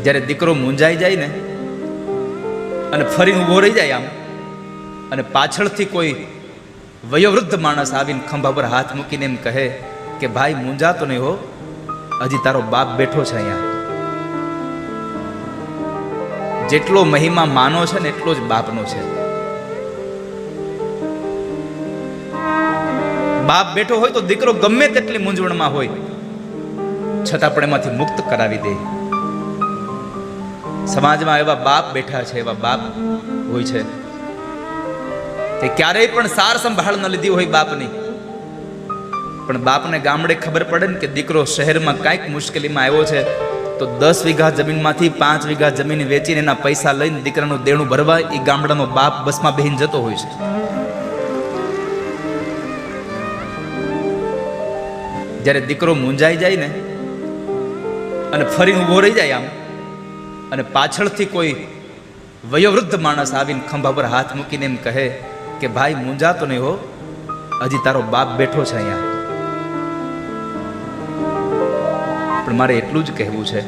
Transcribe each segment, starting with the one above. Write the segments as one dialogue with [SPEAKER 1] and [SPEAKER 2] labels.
[SPEAKER 1] જ્યારે દીકરો મૂંઝાઈ જાય ને અને ફરીને ઊભો રહી જાય આમ, અને પાછળથી કોઈ વયોવૃદ્ધ માણસ આવીને ખંભા પર હાથ મૂકીને એમ કહે કે ભાઈ મૂંઝાતો નહીં હો, હજી તારો બાપ બેઠો છે અહીંયા. જેટલો મહિમા માનો છે ને એટલો જ બાપનો છે. બાપ બેઠો હોય તો દીકરો ગમે તેટલી મૂંઝવણમાં હોય છતાં પણ એમાંથી મુક્ત કરાવી દે. સમાજમાં એવા બાપ બેઠા છે, એવા બાપ હોય છે તે ક્યારેય પણ સાર સંભાળ ન લીધી હોય બાપની, પણ બાપને ગામડે ખબર પડે ને કે દીકરો શહેરમાં કાંઈક મુશ્કેલીમાં આવ્યો છે તો 10 વીઘા જમીનમાંથી 5 વીઘા જમીન વેચીને એના પૈસા લઈને દીકરાનું દેણું ભરવા એ ગામડાનો બાપ બસમાં બેહીને જતો હોય છે. જ્યારે દીકરો મૂંઝાઈ જાય ને અને ફરીને ઊભો રહી જાય આમ, અને પાછળથી કોઈ વયોવૃદ્ધ માણસ આવીને ખંભા પર હાથ મૂકીને એમ કહે કે ભાઈ મૂંઝાતો નહીં હો, હજી તારો બાપ બેઠો છે અહીંયા. પણ મારે એટલું જ કહેવું છે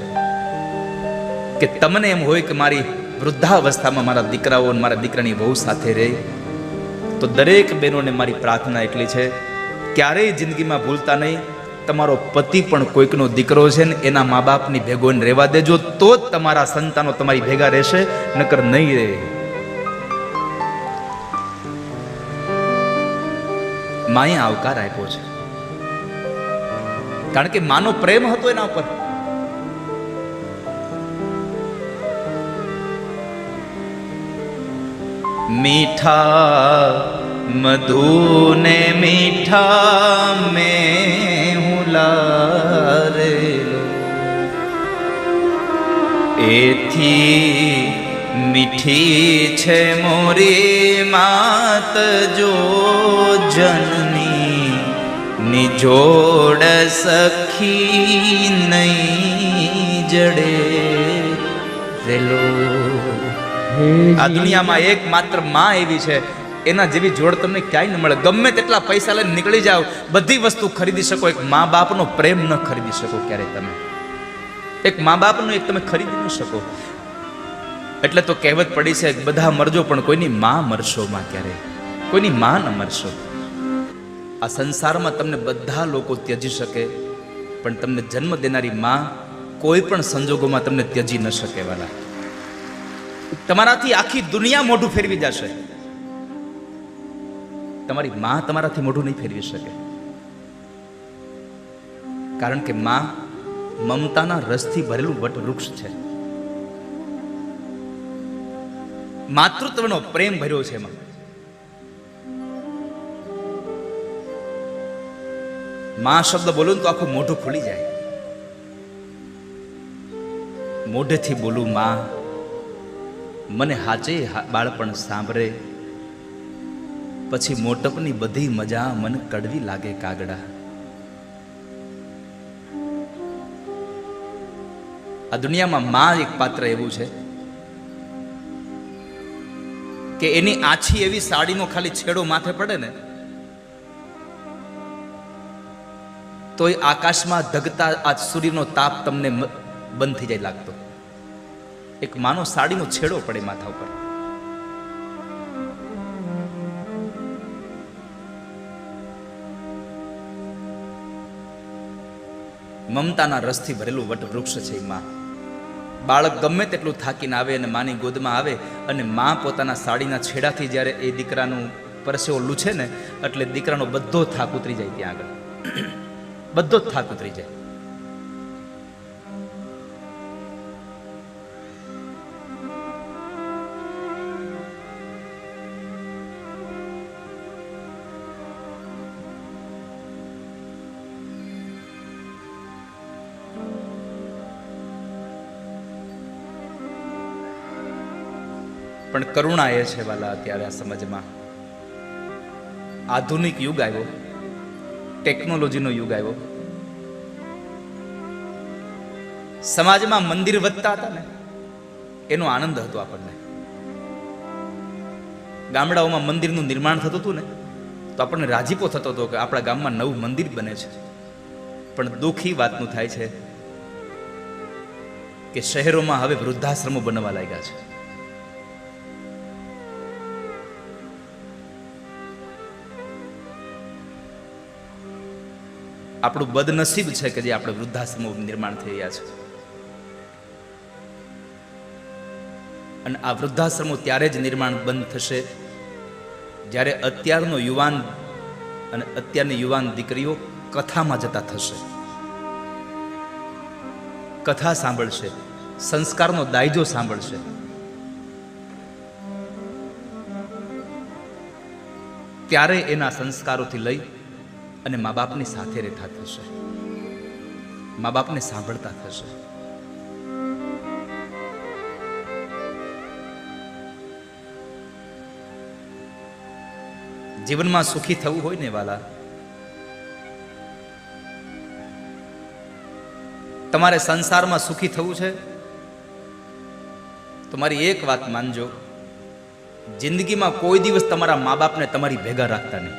[SPEAKER 1] કે તમને એમ હોય કે મારી વૃદ્ધાવસ્થામાં મારા દીકરાઓ અને મારા દીકરાની વહુ સાથે રહે, તો દરેક બહેનોને મારી પ્રાર્થના એટલી છે, ક્યારેય જિંદગીમાં ભૂલતા નહીં તમારો પતિ પણ કોઈકનો દીકરો છે ને એના મા બાપની ભેગો રહેવા દેજો, તો જ તમારા સંતાનો તમારી ભેગા રહેશે, નકર નહીં રહે. માએ આવકાર આપ્યો છે કારણ કે માનો પ્રેમ હતો એના ઉપર. મીઠા મધુને મીઠા મેં હુલારેલો, એથી મીઠી છે મોરી માત જો જનની, નિજોડ સખી નહીં જડે રેલો. આ દુનિયામાં એકમાત્ર માં એવી છે, એના જેવી જોડ તમને ક્યાંય ન મળે. ગમે તેટલા પૈસા લઈને નીકળી જાઓ, બધી વસ્તુ ખરીદી શકો, એક મા બાપનો પ્રેમ ન ખરીદી શકો ક્યારેય તમે. એક મા બાપનો એક તમે ખરીદી ન શકો. એટલે તો કહેવત પડી છે, બધા મરજો પણ કોઈની માં મરશો માં, ક્યારે કોઈની માં ન મરશો. આ સંસારમાં તમને બધા લોકો ત્યજી શકે, પણ તમને જન્મ દેનારી માં કોઈ પણ સંજોગોમાં તમને ત્યજી ન શકે. વાલા, તમારાથી આખી દુનિયા મોઢું ફેરવી જશે, તમારી માં તમારાથી મોઢું નહીં ફેરવી શકે. કારણ કે માં મમતાના રસથી ભરેલું વટવૃક્ષ છે. માતૃત્વનો પ્રેમ ભર્યો છે એમાં. માં શબ્દ બોલું તો આખું મોઢું ખુલી જાય. મોઢેથી બોલું માં, મને હાચે બાળપણ સાંભળે, પછી મોટપની બધી મજા મને કડવી લાગે કાગડા. આ દુનિયામાં માં એક પાત્ર એવું છે કે એની આછી એવી સાડીનો ખાલી છેડો માથે પડે ને તો એ આકાશમાં ધગતા આ સૂર્યનો તાપ તમને બંધ થઈ જાય લાગતો. એક માનો સાડીનો છેડો પડે માથા ઉપર. મમતાના રસથી ભરેલું વટવૃક્ષ છે એ માં. બાળક ગમે તેટલું થાકીને આવે અને માની ગોદમાં આવે અને માં પોતાના સાડીના છેડાથી જ્યારે એ દીકરાનું પરસેવો લૂછે ને એટલે દીકરાનો બધો થાક ઉતરી જાય. ત્યાં આગળ બધો જ થાક ઉતરી જાય. પણ કરુણા એ છે વાલા, અત્યારે આ સમજમાં આધુનિક યુગ આવ્યો, ટેકનોલોજીનો યુગ આવ્યો. સમાજમાં મંદિર વધતા હતા ને એનો આનંદ હતો આપણને. ગામડાઓમાં મંદિરનું નિર્માણ થતું હતું ને તો આપણને રાજીપો થતો હતો કે આપણા ગામમાં નવું મંદિર બને છે. પણ દુઃખ એ વાતનું થાય છે કે શહેરોમાં હવે વૃદ્ધાશ્રમો બનવા લાગ્યા છે. આપણું બદનસીબ છે કે જે આપણે વૃદ્ધાશ્રમો નિર્માણ થઈ રહ્યા છે. અને આ વૃદ્ધાશ્રમો ત્યારે જ નિર્માણ બંધ થશે જ્યારે અત્યારનો યુવાન અને અત્યારની યુવાન દીકરીઓ કથામાં જતા થશે, કથા સાંભળશે, સંસ્કારનો દાયજો સાંભળશે. ત્યારે એના સંસ્કારોથી લઈ અને મા બાપની સાથે રહેતા થશે, મા બાપને સાંભળતા થશે. જીવનમાં સુખી થવું હોય ને વાલા, તમારે સંસારમાં સુખી થવું છે તો મારી એક વાત માનજો, જિંદગીમાં કોઈ દિવસ તમારા મા બાપને તમારી ભેગા રાખતા નહીં.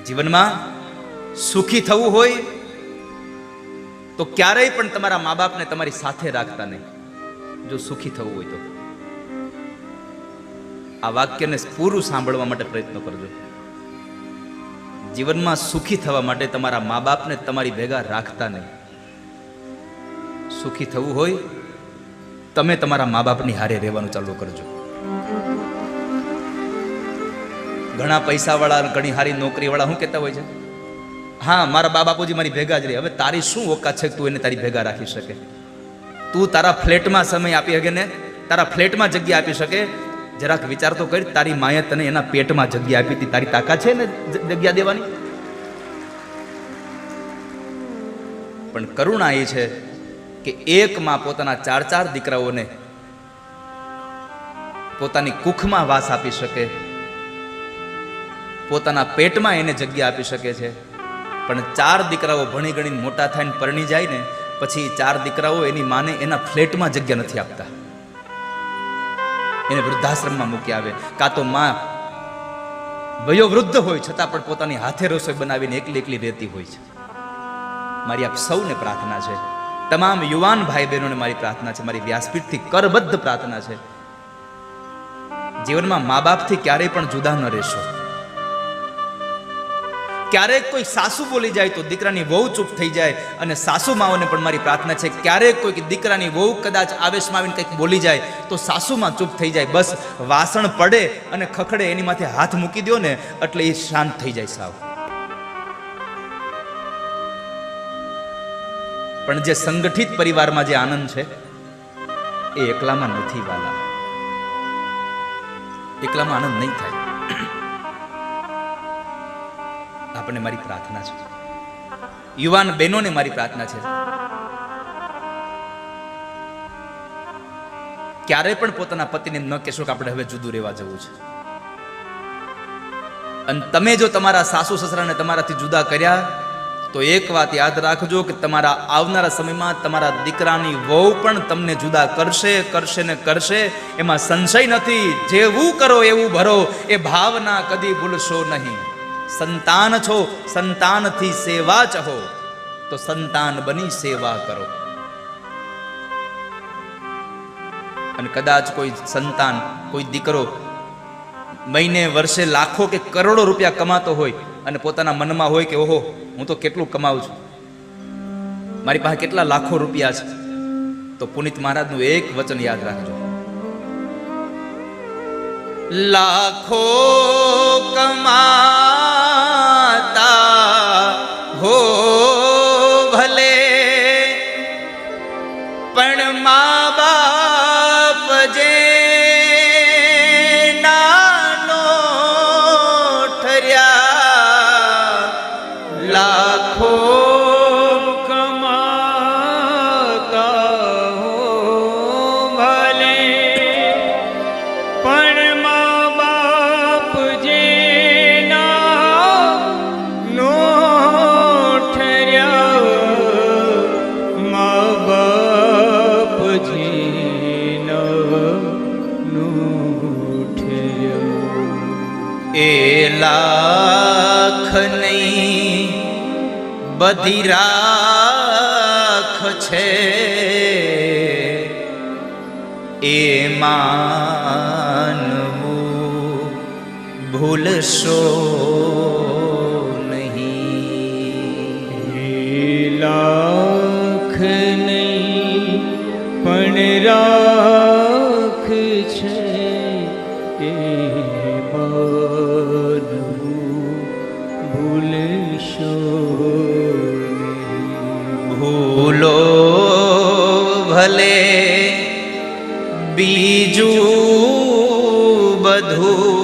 [SPEAKER 1] જીવનમાં સુખી થવું હોય તો ક્યારેય પણ તમારા મા બાપને તમારી સાથે રાખતા નહીં, જો સુખી થવું હોય તો. આ વાક્યને પૂરું સાંભળવા માટે પ્રયત્ન કરજો. જીવનમાં સુખી થવા માટે તમારા મા બાપને તમારી ભેગા રાખતા નહીં. સુખી થવું હોય તમે તમારા મા બાપની હારે રહેવાનું ચાલુ કરજો. ઘણા પૈસાવાળા, ઘણી હારી નોકરીવાળા શું કહેતા હોય છે, હા મારા બા બાપુજી મારી ભેગા જ રહે. હવે તારી શું ઓકાત છે કે તું એને તારી ભેગા રાખી શકે? તું તારા ફ્લેટમાં સમય આપી શકે ને, તારા ફ્લેટમાં જગ્યા આપી શકે? જરાક વિચાર તો કરી, તારી માએ તને એના પેટમાં જગ્યા આપી હતી, તારી તાકાત છે ને જગ્યા દેવાની? પણ કરુણા એ છે કે એક માં પોતાના 4 દીકરાઓને પોતાની કુખમાં વાસ આપી શકે, પોતાના પેટમાં એને જગ્યા આપી શકે છે. પણ 4 દીકરાઓ ભણી ગણીને મોટા થઈને પરણી જાય ને પછી 4 દીકરાઓ એની માને એના ફ્લેટમાં જગ્યા નથી આપતા, એને વૃદ્ધાશ્રમમાં મૂકી આવે. કાં તો માં વયો વૃદ્ધ હોય છતાં પણ પોતાની હાથે રસોઈ બનાવીને એકલી એકલી રહેતી હોય છે. મારી આપ સૌને પ્રાર્થના છે, તમામ યુવાન ભાઈ બહેનોને મારી પ્રાર્થના છે, મારી વ્યાસપીઠથી કરબદ્ધ પ્રાર્થના છે, જીવનમાં મા બાપથી ક્યારેય પણ જુદા ન રહેશો. ક્યારેક કોઈ સાસુ બોલી જાય તો દીકરાની વહુ ચૂપ થઈ જાય, અને સાસુ માઓને પણ મારી પ્રાર્થના છે, ક્યારેક કોઈ દીકરાની વહુ કદાચ આવેશમાં આવીને કંઈક બોલી જાય તો સાસુમાં ચૂપ થઈ જાય. બસ વાસણ પડે અને ખખડે એની માથે હાથ મૂકી દો ને એટલે એ શાંત થઈ જાય સાવ. પણ જે સંગઠિત પરિવારમાં જે આનંદ છે એ એકલામાં નથી વાલા, એકલામાં આનંદ નહીં થાય. આપણને મારી પ્રાર્થના છે, યુવાન બહેનોને મારી પ્રાર્થના છે, ક્યારેય પણ પોતાના પતિને ન કહેશો કે આપણે હવે જુદું રહેવા જવું છે. અને તમે જો તમારા સાસુ સસરાને તમારાથી જુદા કર્યા તો એક વાત યાદ રાખજો કે તમારા આવનારા સમયમાં તમારા દીકરાની વહુ પણ તમને જુદા કરશે, કરશે ને કરશે, એમાં સંશય નથી. જેવું કરો એવું ભરો, એ ભાવના કદી ભૂલશો નહીં. સંતાન છો, સંતાનથી સેવા ચાહો તો સંતાન બની સેવા કરો. અને કદાચ કોઈ સંતાન, કોઈ દીકરો મહિને વર્ષે લાખો કે કરોડો રૂપિયા કમાતો હોય અને પોતાના મનમાં હોય કે ઓહો હું તો કેટલું કમાઉં છું, મારી પાસે કેટલા લાખો રૂપિયા છે, તો પુનિત મહારાજનું એક વચન યાદ રાખજો, લાખો કમાતા હો ભલે પણ મા બાપ જે નાનો ઠર્યા, લાખો લાખ નહીં બધી રાખ છે એ માનવું ભૂલશો નહીં.
[SPEAKER 2] લાખ નહીં પણ રાખ છે એ માનવું ભૂલશો નહીં.
[SPEAKER 1] ભૂલો ભલે બીજું બધું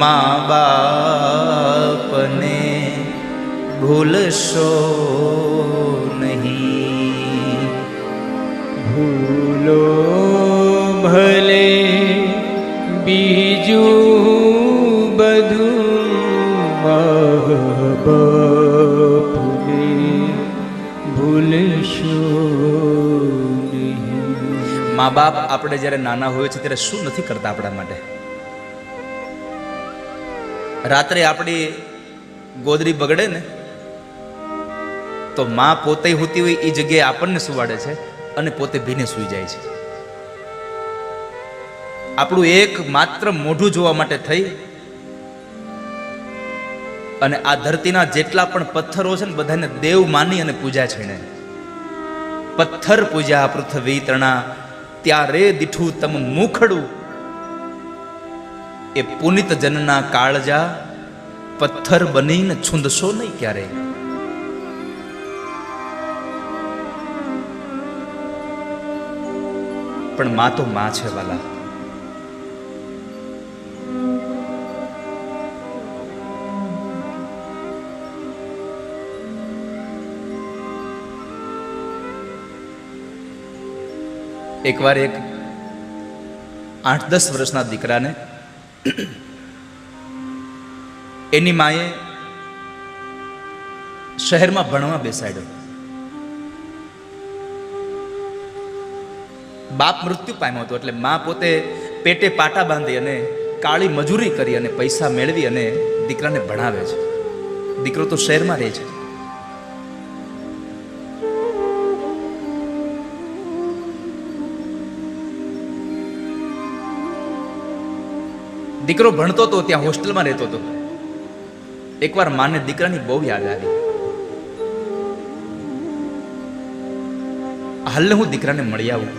[SPEAKER 1] મા બાપને ભૂલશો નહીં.
[SPEAKER 2] ભૂલો ભલે બીજું બધું મા બાપને ભૂલશો નહીં.
[SPEAKER 1] મા બાપ આપણે જ્યારે નાના હોય છે ત્યારે શું નથી કરતા આપણા માટે? રાત્રે આપણી ગોદડી બગડે ને તો માં પોતે હોતી હોય એ જગ્યાએ આપણને સુવાડે છે અને પોતે ભીને સૂઈ જાય છે. આપણું એક માત્ર મોઢું જોવા માટે થઈ અને આ ધરતીના જેટલા પણ પથ્થરો છે ને બધાને દેવ માની અને પૂજા છે ને. પથ્થર પૂજા પૃથ્વી તણા ત્યારે દીઠું તમ મુખડું એ પુનિત જનના કાળજા પથ્થર બનીને છૂંદશો નહીં ક્યારે. પણ માં તો માં છે વાલા. એકવાર એક 8-10 વર્ષના દીકરાને એની માએ શહેરમાં ભણવા બેસાડ્યો. બાપ મૃત્યુ પામ્યો હતો એટલે મા પોતે પેટે પાટા બાંધી અને કાળી મજૂરી કરી અને પૈસા મેળવી અને દીકરાને ભણાવે છે. દીકરો તો શહેરમાં રહે છે. દીકરો ભણતો હતો ત્યાં હોસ્ટેલમાં રહેતો હતો. એકવાર માને દીકરાની બહુ યાદ આવી. હાલને હું દીકરાને મળી આવું.